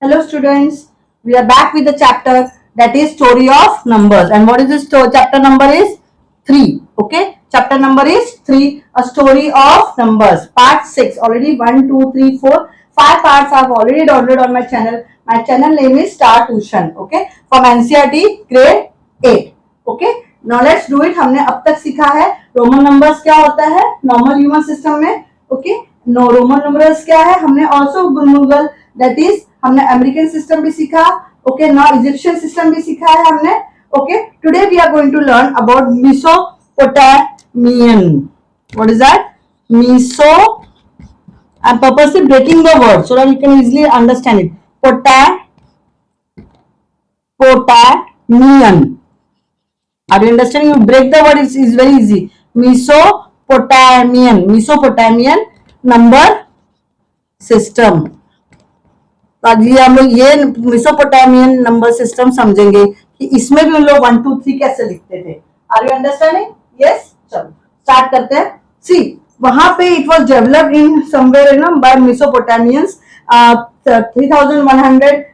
Hello students, we are back with the chapter that is story of numbers. And what is this chapter number is 3. Okay, chapter number is 3, a story of numbers, part 6. Already 1, 2, 3, 4, 5 parts I have already downloaded on my channel. My channel name is Star Tuition. Okay, from NCERT grade 8. Okay, now let's do it. हमने अब तक सीखा है Roman numbers क्या होता है normal human system में. Okay, no Roman numbers क्या है. हमने ऑल्सो गुलमुगल दैट इज हमने अमेरिकन सिस्टम भी सीखा. ओके, नॉ इजिप्शियन सिस्टम भी सीखा है हमने. Okay, today we are going to learn about Mesopotamian. What is that? Meso. I am purposely breaking the word so that you can easily understand it. Potamian. Are you understanding? You break the word, is very easy. Mesopotamian number system. तो आज ये हम लोग ये Mesopotamian number system समझेंगे कि इसमें भी उन लोग 1 2 3 कैसे लिखते थे. Are you understanding? यस, चलो स्टार्ट करते हैं. सी, वहां पे it was developed in somewhere in by Mesopotamians 3100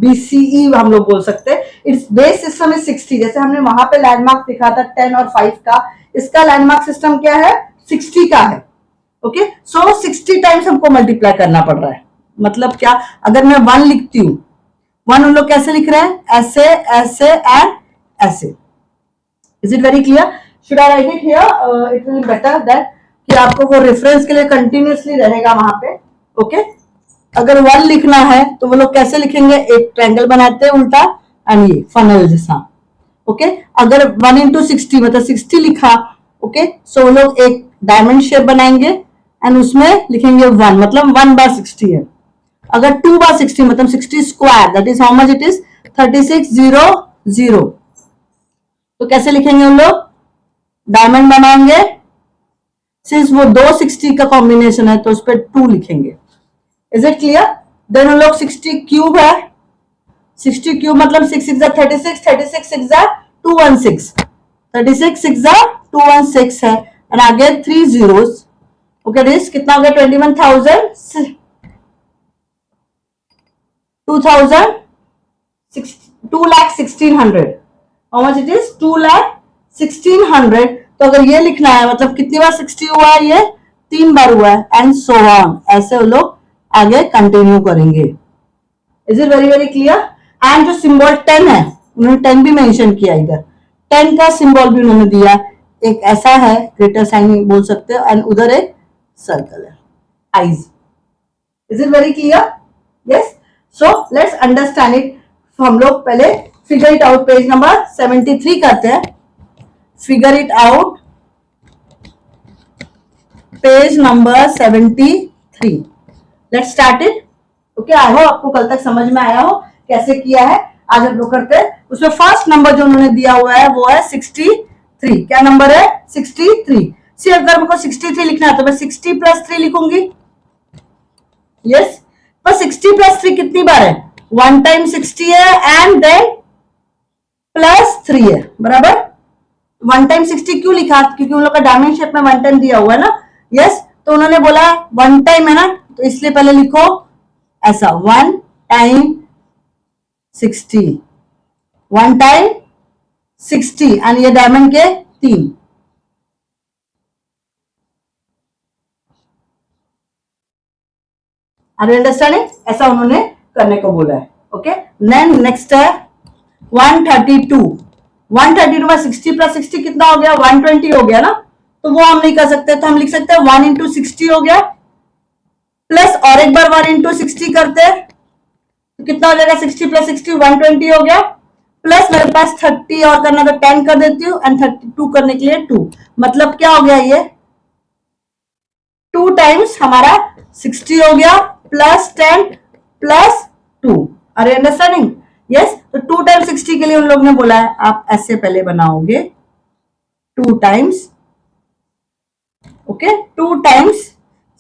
BCE हम लोग बोल सकते हैं. Its base system is 60. जैसे हमने वहां पे लैंडमार्क दिखा था 10 और 5 का, इसका लैंडमार्क सिस्टम क्या है? 60 का है. ओके, सो 60 टाइम्स हमको मल्टीप्लाई करना पड़ रहा है. मतलब क्या? अगर मैं 1 लिखती हूँ, 1 उन लोग कैसे लिख रहे हैं? ऐसे, ऐसे एंड ऐसे. Is it very clear? Should I right it here? It will better that कि आपको वो रेफरेंस के लिए कंटिन्यूअसली रहेगा वहां पे. ओके, अगर 1 लिखना है तो वो लोग कैसे लिखेंगे? एक ट्रायंगल बनाते हैं उल्टा एंड ये फनल जैसा. ओके, अगर 1 into 60 मतलब 60 लिखा, ओके, सो वो लोग एक डायमंड शेप बनाएंगे एंड उसमें लिखेंगे 1 मतलब 1/60 है. अगर 2/60 मतलब 60 square, that is how much it is? 3600. तो कैसे लिखेंगे उन लोग? डायमंड बनाएंगे. सिंस वो 2 60 का कॉम्बिनेशन है तो उस पर 2 लिखेंगे. Is it clear? देन उन लोग 60 क्यूब है. 60 क्यूब मतलब 6 6 36, 36 6 216, 36 6 216 है एंड आगे 3 zeros. ओके, दिस कितना हो गया? 21,000 2,16,000. How much it is? 2,16,000. तो अगर ये लिखना है मतलब कितनी बार 60 हुआ है? ये 3 बार हुआ है एंड सो ऑन. ऐसे वो लोग आगे कंटिन्यू करेंगे. Is it very very clear? And जो सिंबल 10 है, उन्होंने 10 भी मेंशन किया. इधर 10 का सिंबल भी उन्होंने दिया. एक ऐसा है, ग्रेटर साइन बोल सकते हो, एंड उधर एक सर्कल है, eyes. Is it very clear? Yes. So let's understand it. हम लोग पहले figure it out. Page number 73 करते हैं. Figure it out, page number 73. Let's start it. Okay, I hope आपको कल तक समझ में आया हो कैसे किया है. आज हम लोग करते हैं. उसमें फर्स्ट नंबर जो उन्होंने दिया हुआ है वो है 63. क्या नंबर है? 63. सी, अगर हमको 63 लिखना है तो मैं 60 + 3 लिखूंगी. यस, पर 60 + 3 कितनी बार है? 1 टाइम 60 है एंड देन +3 है. बराबर. 1 टाइम 60 क्यों लिखा? क्योंकि उन लोग का डायमंड शेप में 1 टाइम दिया हुआ है ना. यस, तो उन्होंने बोला 1 टाइम है ना, तो इसलिए पहले लिखो ऐसा 1 टाइम 60, 1 टाइम 60 एंड ये डायमंड के 3. Are you understanding? ऐसा उन्होंने करने को बोला है. ओके, देन नेक्स्ट है 132. 132 में 60 + 60 कितना हो गया? 120 हो गया ना. तो वो हम नहीं कर सकते, तो हम लिख सकते हैं 1 into 60 हो गया, प्लस और एक बार 1 into 60 करते हैं तो कितना हो जाएगा? 60 + 60 120 हो गया. प्लस मेरे पास 30 और करना तो 10 कर देती हूँ एंड 32 करने के लिए 2. मतलब क्या हो गया? ये 2 टाइम्स हमारा 60 हो गया plus 10 plus 2. Are you understanding? Yes. तो 2 टाइम्स 60 के लिए उन लोग ने बोला है आप ऐसे पहले बनाओगे 2 टाइम्स. Okay, 2 times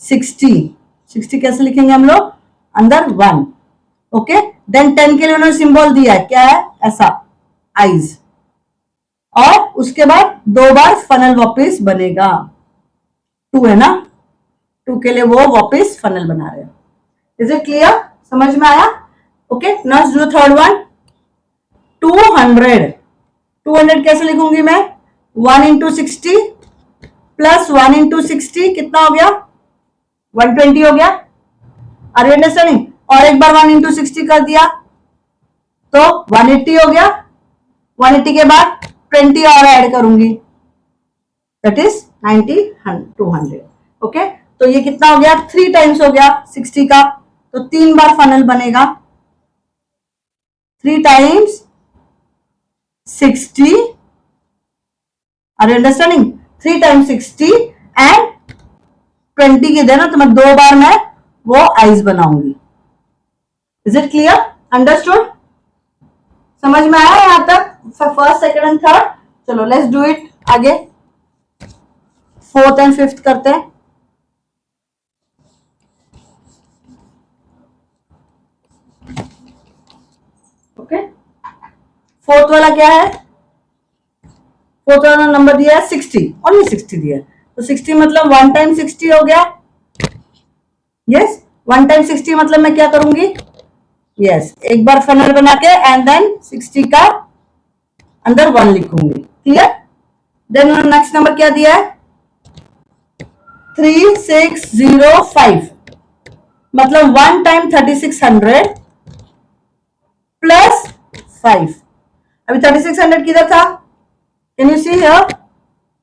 60. 60 कैसे लिखेंगे हम लोग? अंदर 1. ओके, देन 10 के लिए उन्होंने सिंबल दिया है. क्या है? ऐसा, आईज. और उसके बाद 2 बार फनल वापस बनेगा. 2 है ना, 2 के लिए वो वापस फनल बना रहे हैं. Is it clear? समझ में आया? Okay, next do third one 200। 200 कैसे लिखूंगी मैं? 1 इंटू 60 प्लस 1 इंटू 60 कितना हो गया? 120 हो गया। Are you understanding? और एक बार 1 इंटू 60 कर दिया तो 180 हो गया। 180 के बाद 20 और ऐड करूंगी, दैट इज 90 200। ओके, तो ये कितना हो गया? 3 टाइम्स हो गया 60 का, तो 3 बार फनल बनेगा। 3 times 60, are you understanding? 3 times 60 and 20 के देना तो मैं 2 बार मैं वो आइज बनाऊंगी। Is it clear? अंडरस्टूड? समझ में आया यहां तक? First, second and third. चलो लेट्स डू इट आगे। फोर्थ एंड फिफ्थ करते हैं। ओके, फोर्थ वाला क्या है? फोर्थ वाला नंबर दिया है 60, ओनली 60 दिया है, तो 60 मतलब 1 टाइम 60 हो गया। यस, 1 टाइम 60 मतलब मैं क्या करूंगी? यस, एक बार फनल बना के एंड देन 60 का अंदर 1 लिखूंगी। क्लियर? देन नेक्स्ट नंबर क्या दिया है? 3605 मतलब 1 टाइम 3600 प्लस 5। अभी 3600 किधर था? Can you see here?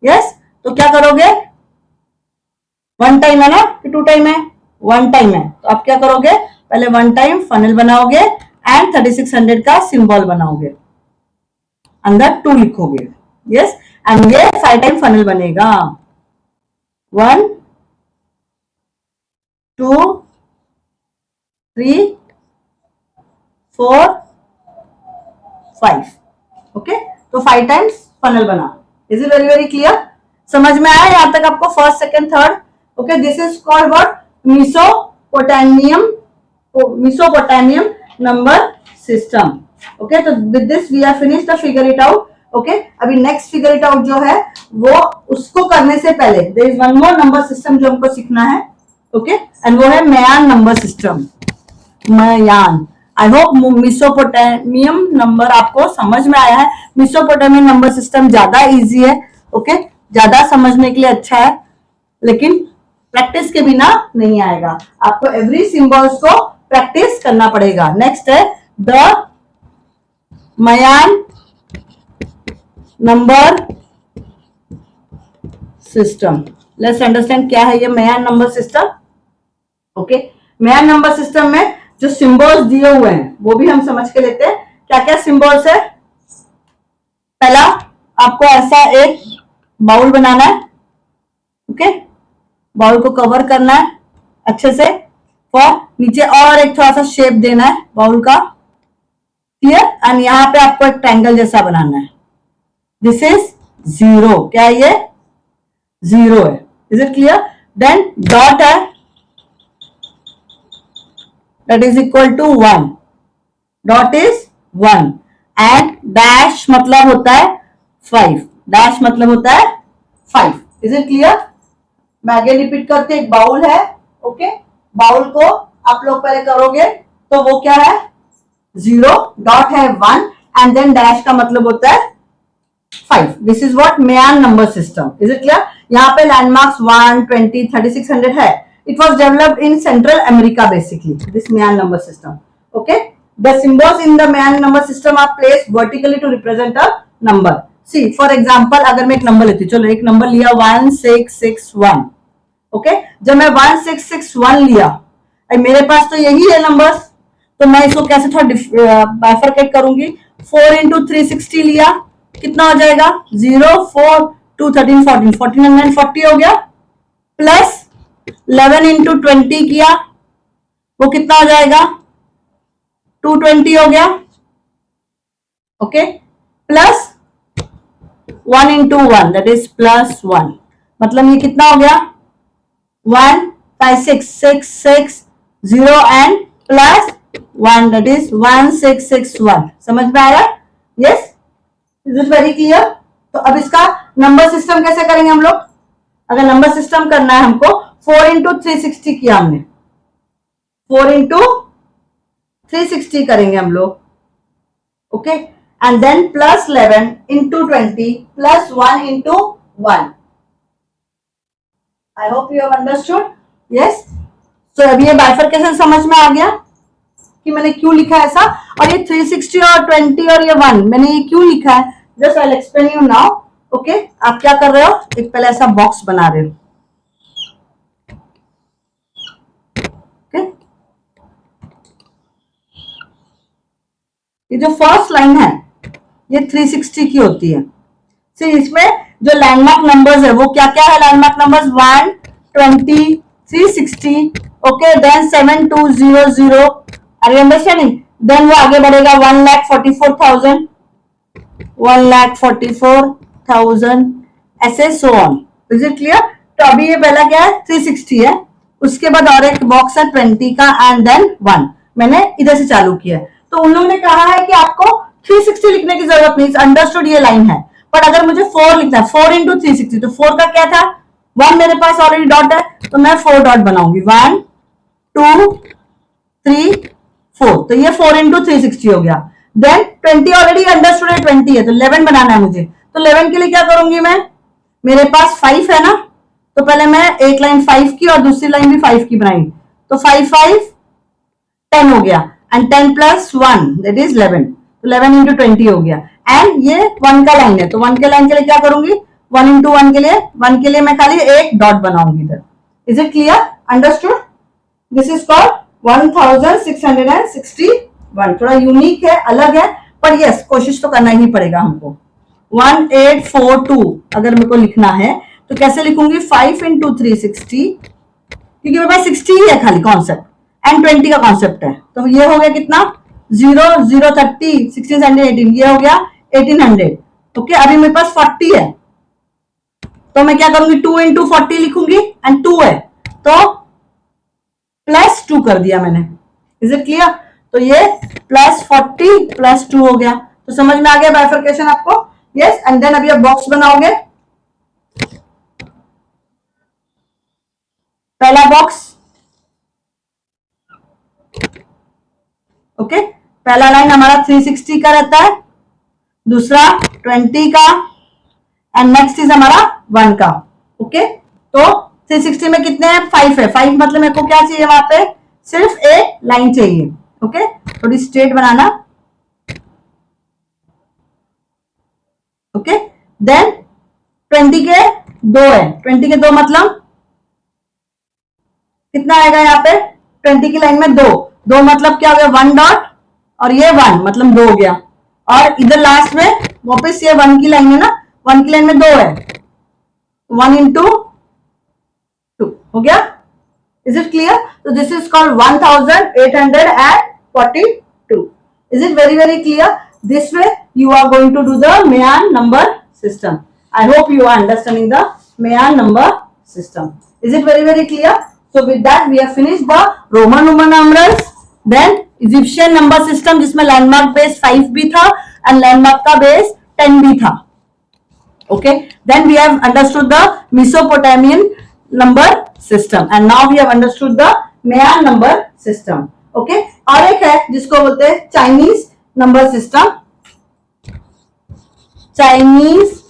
Yes, तो क्या करोगे? 1 टाइम है ना कि 2 टाइम है? 1 टाइम है, तो आप क्या करोगे? पहले 1 टाइम फनल बनाओगे एंड 3600 का सिंबल बनाओगे, अंदर 2 लिखोगे। यस, एंड ये 5 टाइम फनल बनेगा। 1 2 3 4 5। ओके, तो 5 टाइम्स फनल बना। Is it very very clear? समझ में आया यहां तक आपको? First, second, third. Okay, this is called what? Mesopotamian number system. Okay, तो with this we are finish the figure it out. Okay, अभी नेक्स्ट फिगर इट आउट जो है वो उसको करने से पहले there is one more number system जो हमको सीखना है। ओके, एंड वो है Mayan number system. मेयान, I hope मेसोपोटामियम number आपको समझ में आया है। मेसोपोटामियम नंबर सिस्टम ज्यादा इजी है। ओके, ज्यादा समझने के लिए अच्छा है, लेकिन प्रैक्टिस के बिना नहीं आएगा। आपको एवरी सिंबल्स को प्रैक्टिस करना पड़ेगा। नेक्स्ट है the Mayan number system. Let's understand क्या है ये Mayan number system. Okay, Mayan number system में जो सिंबल्स दिए हुए हैं वो भी हम समझ के लेते हैं। क्या क्या सिंबल्स है? पहला, आपको ऐसा एक बाउल बनाना है। ओके, बाउल को कवर करना है अच्छे से, और नीचे और एक थोड़ा सा शेप देना है बाउल का। क्लियर? एंड यहां पे आपको एक ट्रायंगल जैसा बनाना है। This is 0। क्या है ये? 0 है। Is it clear? Then dot है, that is equal to 1. Dot is 1 and dash मतलब होता है 5. dash मतलब होता है 5. Is it clear? मैं आगे रिपीट करते, एक बाउल है। ओके, बाउल को आप लोग पहले करोगे तो वो क्या है? 0, डॉट है 1 एंड देन डैश का मतलब होता है 5. This is what Mayan number system. Is it clear? यहाँ पे लैंडमार्क्स 1, 20, 3600 है। It was developed in Central America basically, this Mayan number system. Okay, the symbols in the Mayan number system are placed vertically to represent a number. See, for example, अगर मैं एक number लेती हूँ, चलो एक number लिया 1661. Okay, जब मैं 1661 लिया, मेरे पास तो यही है नंबर्स, तो मैं इसको कैसे थोड़ा बाइफरकेट करूंगी। 4 इंटू 360 लिया, कितना हो जाएगा? 0 4 2 13 14 1440 हो गया, प्लस 11 इंटू 20 किया, वो कितना हो जाएगा? 220 हो गया। Okay, plus 1 into 1 that is plus 1, मतलब ये कितना हो गया? 1 5 6 6 6 0 एंड प्लस 1 दैट इज 1661। समझ में आया? Yes, is it very clear? तो अब इसका नंबर सिस्टम कैसे करेंगे हम लोग? अगर नंबर सिस्टम करना है हमको, 4 इंटू 360 किया हमने, 4 इंटू 360 करेंगे हम लोग, okay, and then plus 11 into 20 plus 1 into 1. I hope you have understood. Yes. तो अभी ये बाइफरकेशन समझ में आ गया कि मैंने क्यों लिखा है ऐसा, और ये 360 और 20 और ये 1 मैंने ये क्यों लिखा है. Just I will explain you now. Okay, आप क्या कर रहे हो, एक पहले ऐसा बॉक्स बना रहे हो. ओके, ये जो फर्स्ट लाइन है ये 360 की होती है. फिर इसमें जो लैंडमार्क नंबर्स है वो क्या क्या है. Landmark numbers 1, 20, 360. Okay, then 7200. Are you understanding. Then वो आगे बढ़ेगा 1,44,000, 1,44,000, ऐसे so on. Is it clear. तो अभी ये पहला क्या है 360 है, उसके बाद और एक बॉक्स है 20 का एंड देन 1. मैंने इधर से चालू किया है. तो उन लोगों ने कहा है कि आपको 360 लिखने की जरूरत नहीं. अंडरस्टूड, ये लाइन है. पर अगर मुझे 4 लिखना है, 4 इंटू 360, तो 4 का क्या था 1, मेरे पास ऑलरेडी डॉट है तो मैं 4 डॉट बनाऊंगी. 1, 2, 3, 4. तो ये 4 इंटू 360 हो गया. देन 20 ऑलरेडी अंडरस्टूड है, 20 है तो 11 बनाना है मुझे. तो 11 के लिए क्या करूंगी मैं, मेरे पास 5 है ना, तो पहले मैं एक लाइन 5 की और दूसरी लाइन भी 5 की बनाई. तो 5, 5, 10 हो गया एंड 10 प्लस 1 दैट इज 11. तो 11 इंटू 20 हो गया. एंड ये 1 का लाइन है तो 1 के लाइन के लिए क्या करूंगी, 1 इंटू 1 के लिए, 1 के लिए मैं खाली एक डॉट बनाऊंगी इधर. Is it clear. Understood. This is called 1661. थोड़ा यूनिक है, अलग है, पर यस कोशिश तो करना ही पड़ेगा हमको. 1842 अगर मेरे को लिखना है तो कैसे लिखूंगी, 5 इंटू 360, क्योंकि मेरे पास 60 ही है खाली कॉन्सेप्ट एंड 20 का कॉन्सेप्ट है. तो ये हो गया कितना 0, 0, 30, 16, 17, 18, ये हो गया 1800. ओके, अभी मेरे पास 40 है तो मैं क्या करूंगी 2 इंटू 40 लिखूंगी एंड 2 है तो प्लस 2 कर दिया मैंने. Is it clear. तो ये प्लस 40 प्लस 2 हो गया. तो समझ में आ गया बाइफरकेशन आपको. यस. एंड देन अभी आप बॉक्स बनाओगे. पहला बॉक्स, ओके, पहला लाइन हमारा 360 का रहता है, दूसरा 20 का एंड नेक्स्ट इज हमारा 1 का. ओके, तो 360 में कितने हैं 5 है. 5 मतलब मेरे को क्या चाहिए वहां पे, सिर्फ एक लाइन चाहिए. ओके, थोड़ी स्ट्रेट बनाना. ओके, देन 20 के 2 है. 20 के 2 मतलब कितना आएगा यहाँ पे, 20 की लाइन में 2 मतलब क्या हो गया 1 डॉट और ये 1 मतलब 2 हो गया. और इधर लास्ट में वापस ये 1 की लाइन है ना, 1 की लाइन में 2 है, 1 इंटू 2 हो गया. Is it clear. तो this is called 1842. Is it very very clear. This way you are going to do the Mayan number system. I hope you are understanding the Mayan number system. Is it very very clear. So with that we have finished the Roman numerals, then Egyptian number system जिसमें landmark base 5 भी था and landmark का base 10 भी था. Okay, then we have understood the Mesopotamian number system and now we have understood the Mayan number system. Okay, और एक है जिसको बोलते हैं Chinese number system. Chinese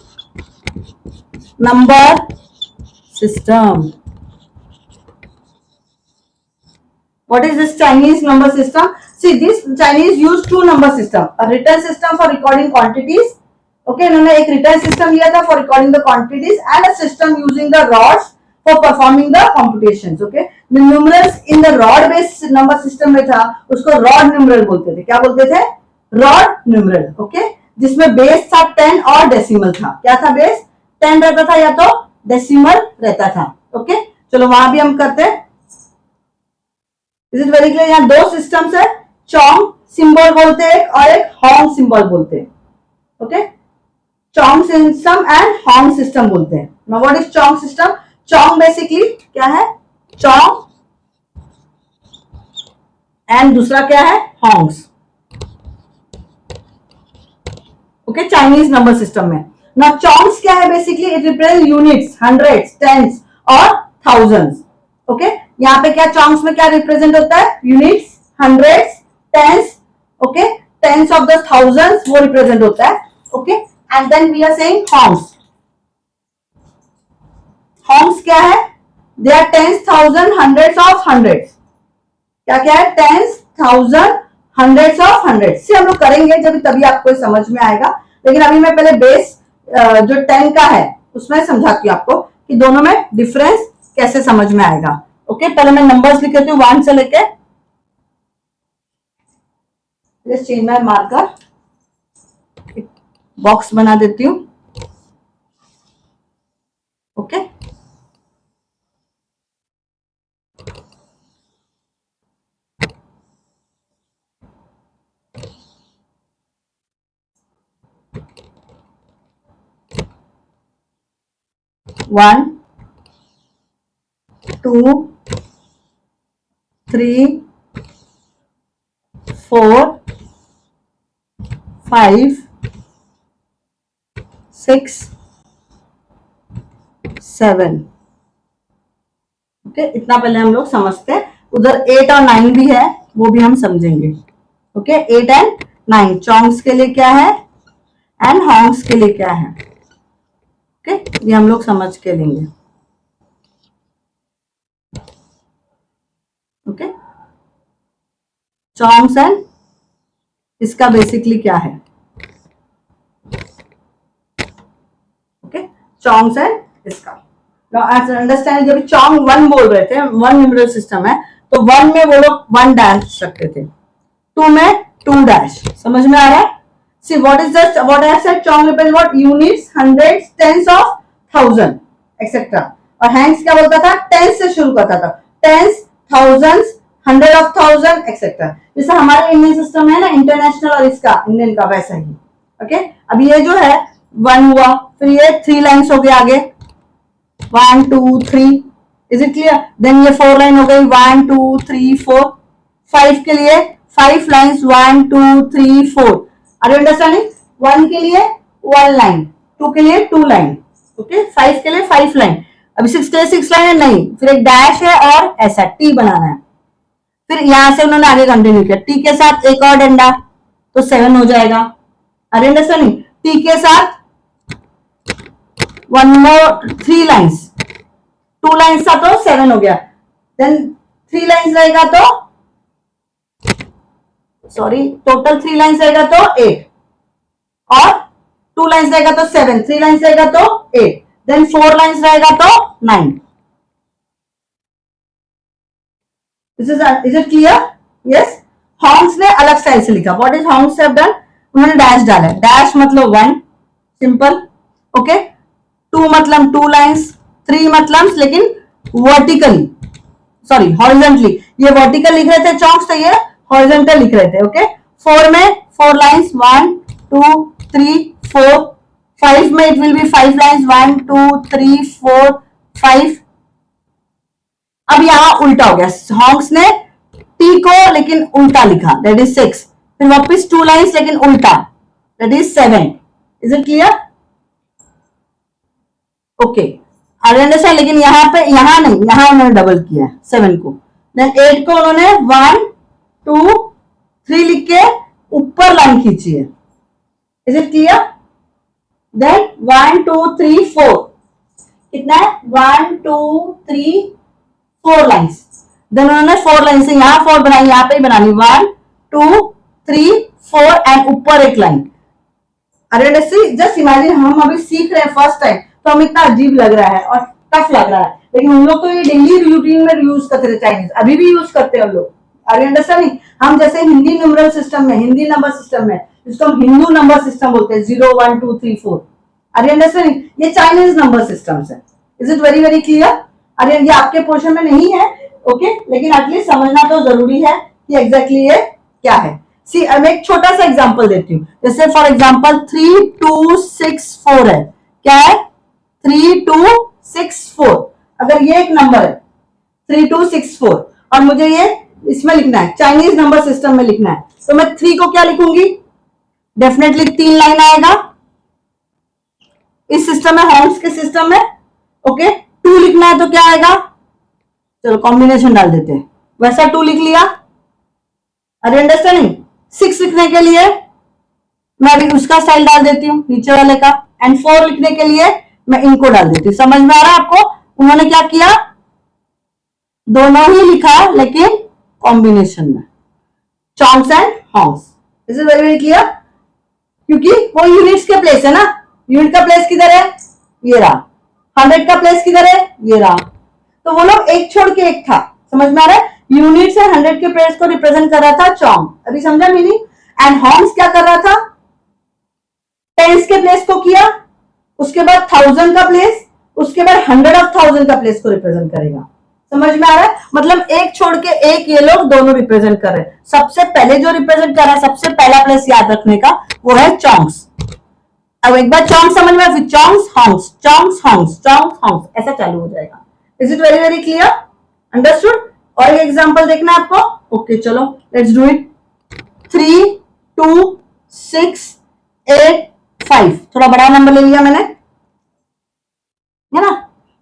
number system. What is this Chinese number system? See, this Chinese use 2 number system. A written system for recording quantities. Okay, इन्होंने एक written system लिया था for recording the quantities and a system using the rods for performing the computations. Okay, the numerals in the rod based number system में था, उसको rod numeral बोलते थे. क्या बोलते थे, rod numeral. Okay, जिसमें बेस था 10 और डेसिमल था. क्या था बेस, 10 रहता था या तो डेसिमल रहता था. ओके, चलो वहां भी हम करते हैं. Is it very clear. यहाँ 2 सिस्टम्स है, चोंग सिंबल बोलते हैं और एक हॉन्ग सिंबल बोलते हैं. Okay, chong system and hong system बोलते हैं. Now what is chong system. Chong basically क्या है, चोंग एंड दूसरा क्या है hongs. Okay, Chinese number system में. नाउ चोंग्स क्या है basically, it represent units, hundreds, tens और थाउजेंड्स. ओके, यहाँ पे क्या चोंग्स में क्या रिप्रेजेंट होता है, units, hundreds, tens, okay, tens of the thousands वो रिप्रेजेंट होता है, okay. And then we are saying horns. Horns क्या है? They are tens, thousand, hundreds of hundreds. क्या क्या है? Tens, thousand, hundreds of hundreds. से हम लोग करेंगे जब, तभी आपको समझ में आएगा। लेकिन अभी मैं पहले बेस जो 10 का है उसमें समझाती हूँ आपको कि दोनों में डिफरेंस कैसे समझ में आएगा, ओके। पहले मैं नंबर्स लिख देती हूँ 1 से लेके, let's change my marker, box बना देती हूँ, ओके। One, 2, 3, 4, 5, 6, 7, okay. इतना पहले हम लोग समझते हैं। उधर 8 और 9 भी है, वो भी हम समझेंगे, ओके। 8 एंड 9 चोंग्स के लिए क्या है एंड हॉर्न्स के लिए क्या है, ओके। ये हम लोग समझ के लेंगे, ओके। चोंग्स एंड इसका बेसिकली क्या है, ओके। चोंग्स एंड इसका अंडरस्टैंड। जब चोंग 1 बोल रहे थे, 1 न्यूमरल सिस्टम है, तो 1 में वो लोग 1 डैश रखते थे, 2 में 2 डैश। समझ में आ रहा है? See what is the what I said, chong represent what? Units, hundreds, tens of thousand etcetera. और हैंक्स क्या बोलता था? टेंस से शुरू करता था, tens, thousands, hundred of thousand etcetera. जैसे हमारे इंडियन सिस्टम है ना, इंटरनेशनल और इसका इंडियन का, वैसा ही, ओके। अब ये जो है 1 हुआ, फिर ये 3 लाइन्स हो गए आगे, 1 2 3, इज इट क्लियर? देन ये 4 लाइन हो गई, 1 2 3 4। 5 के लिए 5 लाइन्स, 1 2 3 4। Are you understanding? 1 के लिए 1 लाइन, 2 के लिए 2 लाइन, ओके। 5 के लिए 5 लाइन। अभी 6 के लिए 6 लाइन है नहीं, फिर एक डैश है और ऐसा टी बनाना है। फिर यहां से उन्होंने आगे कंटिन्यू किया, टी के साथ एक और डंडा, तो 7 हो जाएगा। Are you understanding? टी के साथ 1 मोर, 3 लाइन्स, 2 लाइन्स था तो 7 हो गया। देन 3 लाइन्स रहेगा तो, सॉरी, टोटल 3 लाइन्स रहेगा तो 8, और 2 लाइन्स रहेगा तो 7, 3 लाइन्स रहेगा तो 8, देन 4 लाइन्स रहेगा तो 9। Is it clear? Yes. Horns ने अलग स्टाइल से लिखा। What is horns have done? उन्होंने डैश डाला है। डैश मतलब 1, सिंपल, ओके। 2 मतलब 2 लाइन्स, 3 मतलब लेकिन वर्टिकली, सॉरी हॉरिजॉन्टली। ये वर्टिकल लिख रहे थे चॉक्स, तो ये हॉरिजॉन्टल लिख रहे थे, ओके। 4 में 4 लाइन्स, 1 2 3 4। 5 में इट विल बी 5 लाइन्स, 1 2 3 4 5। अब यहां उल्टा हो गया, हॉर्न्स ने टी को लेकिन उल्टा लिखा, दैट इज 6। फिर वापस 2 लाइन्स लेकिन उल्टा, that is 7। Is it clear? Okay, understand. लेकिन यहाँ पे, यहाँ नहीं, यहाँ उन्होंने डबल किया 7 को। देन 8 को उन्होंने 1 2 3 लिख के ऊपर लाइन खींची है। Is it clear? देन 1 2 3 4, कितना है? 1 2 3 4 लाइन्स। देन उन्होंने 4 लाइन से यहाँ 4 बनाई, यहाँ पे ही बनानी, 1 2 3 4 एंड ऊपर एक लाइन। अरे जस्ट इमेजिन, हम अभी सीख रहे हैं फर्स्ट टाइम, तो हमें इतना अजीब लग रहा है और टफ लग रहा है, लेकिन हम लोग तो ये डेली रूटीन में यूज करते थे, चाइनीज अभी भी यूज करते हैं हम लोग। Are you understanding? हम जैसे हिंदी न्यूमरल सिस्टम में, हिंदी नंबर सिस्टम में, जिसको हम हिंदू नंबर सिस्टम बोलते हैं, 0 1 2 3 4। Are you understanding? ये चाइनीज नंबर सिस्टम है। Is it very very clear? अरे ये आपके पोर्शन में नहीं है, ओके, लेकिन एटलीस्ट समझना तो जरूरी है कि एग्जैक्टली ये क्या है। सी, मैं एक छोटा सा एग्जांपल देती हूँ। जैसे फॉर एग्जांपल 3 2 6 4 है। क्या है? 3 2 6 4। अगर ये एक नंबर है 3 2 6 4 और मुझे ये इसमें लिखना है, चाइनीज नंबर सिस्टम में लिखना है, तो मैं 3 को क्या लिखूंगी? डेफिनेटली 3 लाइन आएगा इस सिस्टम में, हॉर्न्स के सिस्टम में, ओके। 2 लिखना है तो क्या आएगा? चलो कॉम्बिनेशन डाल देते हैं, वैसा 2 लिख लिया, आर यू अंडरस्टैंडिंग? 6 लिखने के लिए मैं अभी उसका स्टाइल डाल देती हूँ नीचे वाले का, एंड 4 लिखने के लिए मैं इनको डाल देती हूँ। समझ में आ रहा है आपको? उन्होंने क्या किया, दोनों ही लिखा लेकिन कॉम्बिनेशन में, चॉन्ग्स एंड हॉन्ग्स। Is it very very clear? क्योंकि वो यूनिट्स के प्लेस है ना, यूनिट का प्लेस किधर है, ये रहा, 100 का प्लेस किधर है, ये रहा, तो वो लोग एक छोड़ के एक था। समझ में आ रहा है? यूनिट्स एंड 100 के प्लेस को रिप्रेजेंट कर रहा था चॉन्ग, अभी समझा मीनिंग? एंड हॉन्ग्स क्या कर रहा था, टेंस के प्लेस को किया, उसके बाद 1000 का प्लेस, उसके बाद 100 ऑफ 1000 का प्लेस को रिप्रेजेंट करेगा। समझ में आ रहा है? मतलब एक छोड़ के एक ये लोग दोनों रिप्रेजेंट कर रहे हैं। सबसे पहले जो रिप्रेजेंट कर रहा है, सबसे पहला प्लेस याद रखने का, वो है चॉन्ग्स। अब एक बार चॉन्ग समझ में, फिर चॉन्ग्स हॉन्ग्स, चॉन्ग्स हॉन्ग्स, चॉन्ग्स हॉन्ग्स, ऐसा चालू हो जाएगा। Is it very very clear? Understood? और एक एग्जांपल देखना है आपको? ओके चलो लेट्स डू इट। 3 2 6 8 5, थोड़ा बड़ा नंबर ले लिया मैंने, है ना?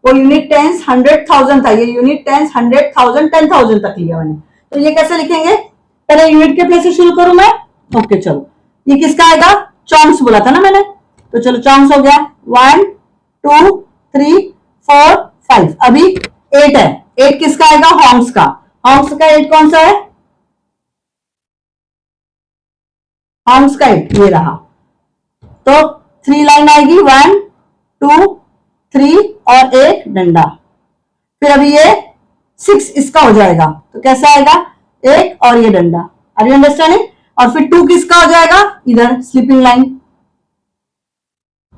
वो यूनिट टेंस 100,000 था, ये यूनिट टेंस 100,000 10,000 तक लिया मैंने। तो ये कैसे लिखेंगे? पहले यूनिट के प्लेस से शुरू करूं मैं? ओके चलो, ये किसका आएगा? चॉन्ग्स बोला था ना मैंने, तो चलो चॉन्ग्स हो गया। 1 2 3 4 5, अभी 8 है। 8 किसका आएगा? हॉन्ग्स का। हॉन्ग्स का 8 कौन सा है? हॉन्ग्स का 8 ये रहा। तो 3 लाइन आएगी, 1 2 3 और एक डंडा। फिर अभी ये 6 इसका हो जाएगा, तो कैसा आएगा? 1 और ये डंडा। Are you understanding? और फिर 2 किसका हो जाएगा? इधर स्लीपिंग लाइन।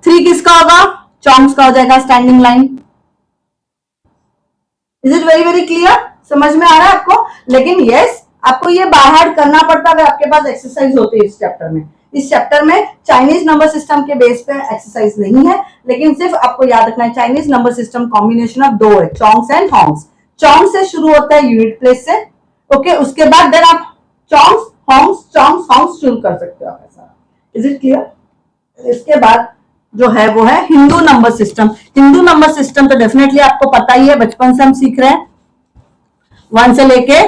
3 किसका होगा? चॉन्ग्स का हो जाएगा, standing line. Is it very very clear? समझ में आ रहा है आपको? लेकिन यस, आपको ये बाहर करना पड़ता अगर आपके पास एक्सरसाइज होती है इस चैप्टर में। इस चैप्टर में चाइनीज नंबर सिस्टम के बेस पे एक्सरसाइज नहीं है, लेकिन सिर्फ आपको याद रखना है Chinese number system combination of 2 है, चॉन्ग्स एंड हॉन्ग्स। चॉन्ग से शुरू होता है यूनिट प्लेस से, ओके, उसके बाद देन आप चॉन्ग्स हॉन्ग्स शुरू कर सकते हो आप ऐसा। Is it clear? इसके बाद जो है वो है Hindu number system. Hindu number system तो डेफिनेटली आपको पता ही है, बचपन से हम सीख रहे हैं, 1 से लेके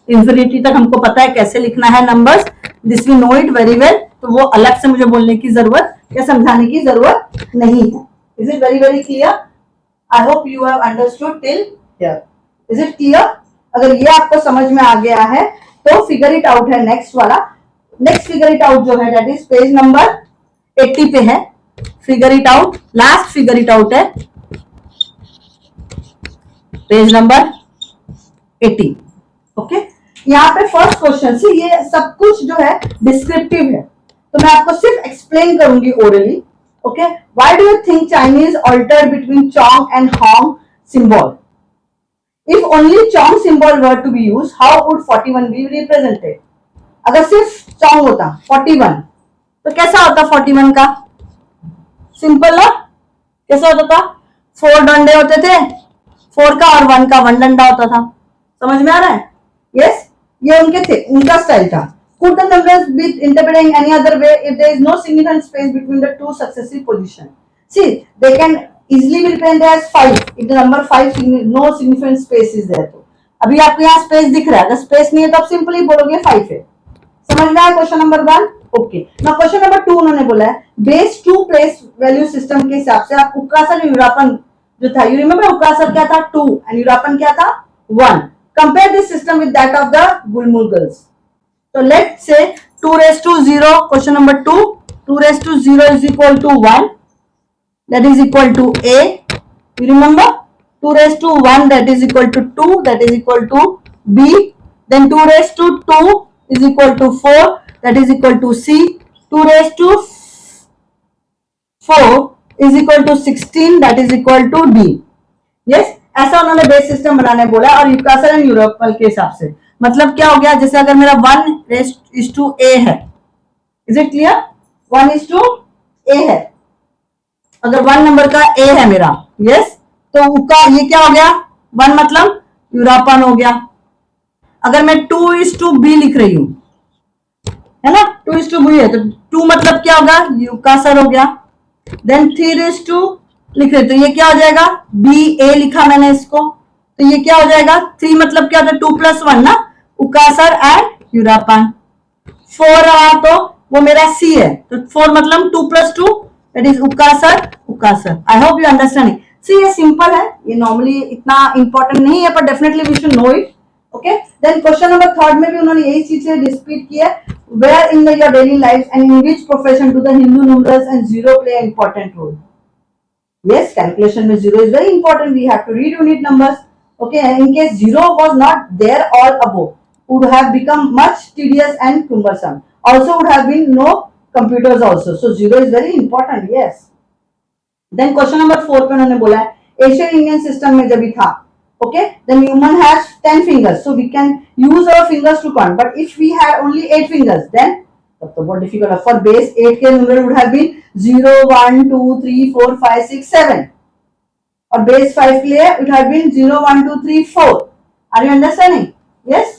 इंफिनिटी तक हमको पता है कैसे लिखना है numbers. This we know it very well, तो वो अलग से मुझे बोलने की जरूरत या समझाने की जरूरत नहीं है। Is it very very clear? I hope you have understood till here. Is it clear? अगर ये आपको समझ में आ गया है तो फिगर इट आउट है नेक्स्ट वाला। नेक्स्ट फिगर इट आउट जो है दैट इज पेज नंबर 80 पे है। Figure it out, last figure it out है पेज नंबर 80। ओके, यहाँ पे फर्स्ट क्वेश्चन से ये सब कुछ जो है डिस्क्रिप्टिव है, तो मैं आपको सिर्फ एक्सप्लेन करूंगी orally. Okay, why do you think Chinese altered between chong and hong symbol? If only chong symbol were to be used, how would 41 be represented? अगर सिर्फ चोंग होता 41, तो कैसा होता 41 का? सिंपल ना, कैसा होता था? 4 डंडे होते थे, 4 का और 1 का 1 डंडा होता था। समझ में आ रहा है? यस, ये उनके थे, उनका स्टाइल था। Could the numbers be interpreted in any other way if there is no significant space between the two successive positions? See, they can easily be represented as 5 if the number 5 no significant space is there. तो अभी आपको यहाँ space दिख रहा है, अगर space नहीं है तो आप सिंपली बोलोगे 5 है। समझ में आया question number 1? Okay, now question number 2 उन्होंने बोला है बेस 2 प्लेस वैल्यू सिस्टम के हिसाब से आप उक्कासर यूरापन जो था, यू रिमेंबर उक्कासर क्या था? 2 एंड यूरापन क्या था? 1। Compare this system with that of the गुलमुर्गल्स। So let's say 2 raised to 0, question number 2, 2 raised to 0 is equal to 1, that is equal to A. You remember? 2 raised to 1 that is equal to 2, that is equal to B. Then 2 raised to 2 is equal to 4, that is equal to C. 2 raised to 4 is equal to 16, that is equal to D. Yes, ऐसा उन्होंने base system बनाने बोला और यूकासर and यूरोपल के हिसाब से। मतलब क्या हो गया, जैसे अगर मेरा 1:a है, इज इट क्लियर? 1:a है, अगर 1 नंबर का a है मेरा, यस, तो उसका ये क्या हो गया? 1 मतलब यूरोपन हो गया। अगर मैं 2:b लिख रही हूं, है ना, 2:b है, तो 2 मतलब क्या होगा? यूकासर हो गया। देन 3:2 लिख रहे, तो ये क्या हो जाएगा? ba लिखा मैंने इसको, तो ये क्या हो जाएगा? 3 मतलब क्या होता है? 2 + 1 ना, उकासर एंड यूरापन। 4 रहा तो वो मेरा सी है, तो 4 मतलब 2 + 2 दैट इज उकासर, उकासर। I hope you understanding. See ये सिंपल है, ये नॉर्मली इतना इंपॉर्टेंट नहीं है, पर definitely we should know it. Okay, then question number 3 में भी उन्होंने यही चीज रिपीट की है। Where in your daily life and in which profession do the Hindu numerals and zero play important role? Yes, calculation में zero is very important. We have to read unit numbers. Okay, and in case zero was not there all above, would have become much tedious and cumbersome. Also would have been no computers also. So zero is very important. Yes. Then question number 4 पे उन्होंने बोला है Asian Indian system में जब भी था, okay, then human has 10 fingers, so we can use our fingers to count. But if we had only 8 fingers, then तब तो बहुत डिफिकल्ट है। फॉर बेस 8 के न्यूमरल वुड हैव बीन 0 1 2 3 4 5 6 7 और बेस 5 के लिए it have been 0 1 2 3 4। Are you understanding? Yes,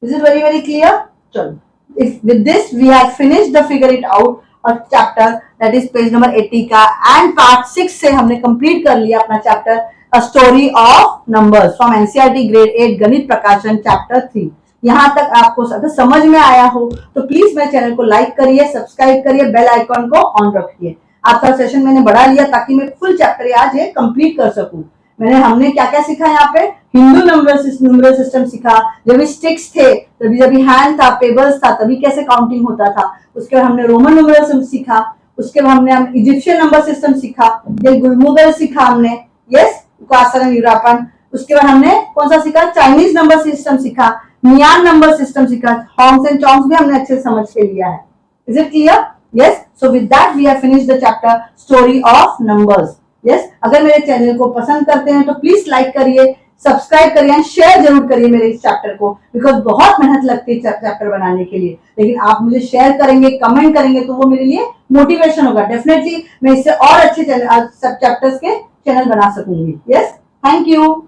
is it very very clear? चलो, if with this we have finished the figure it out और chapter that is page number 80 का, and part 6 से हमने complete कर लिया अपना chapter a story of numbers from NCERT grade 8 गणित प्रकाशन चैप्टर 3। यहां तक आपको अगर समझ में आया हो तो प्लीज मेरे चैनल को लाइक करिए, सब्सक्राइब करिए, बेल आइकॉन को ऑन रखिए। आपका सेशन मैंने बढ़ा लिया ताकि मैं फुल चैप्टर आज ये कंप्लीट कर सकूं। हमने क्या क्या सीखा यहाँ पे? हिंदू न्यूमरल सिस्टम सीखा, जब स्टिक्स थे तभी, जब हैंड था, पेबल्स था, तभी कैसे काउंटिंग होता था। उसके बाद हमने रोमन न्यूमरल सिस्टम सीखा, उसके बाद हमने इजिप्शियन नंबर सिस्टम सीखा, गुलमुगल सीखा हमने, यस, उकासर यूरापन। उसके बाद हमने कौन सा सीखा? चाइनीज नंबर सिस्टम सीखा, मियान नंबर सिस्टम सीखा, हॉन्ग्स एंड चोंग्स भी हमने अच्छे से समझ के लिया है। Is it clear? Yes, so with that we have finished the chapter story of numbers. Yes, अगर मेरे चैनल को पसंद करते हैं तो प्लीज लाइक करिए, सब्सक्राइब करिए एंड शेयर जरूर करिए मेरे इस चैप्टर को, बिकॉज बहुत मेहनत लगती है चैप्टर बनाने के लिए। लेकिन आप मुझे शेयर करेंगे, कमेंट करेंगे तो वो मेरे लिए मोटिवेशन होगा। डेफिनेटली मैं इससे और अच्छे सब चैप्टर्स के चैनल बना सकूंगी। Yes, thank you.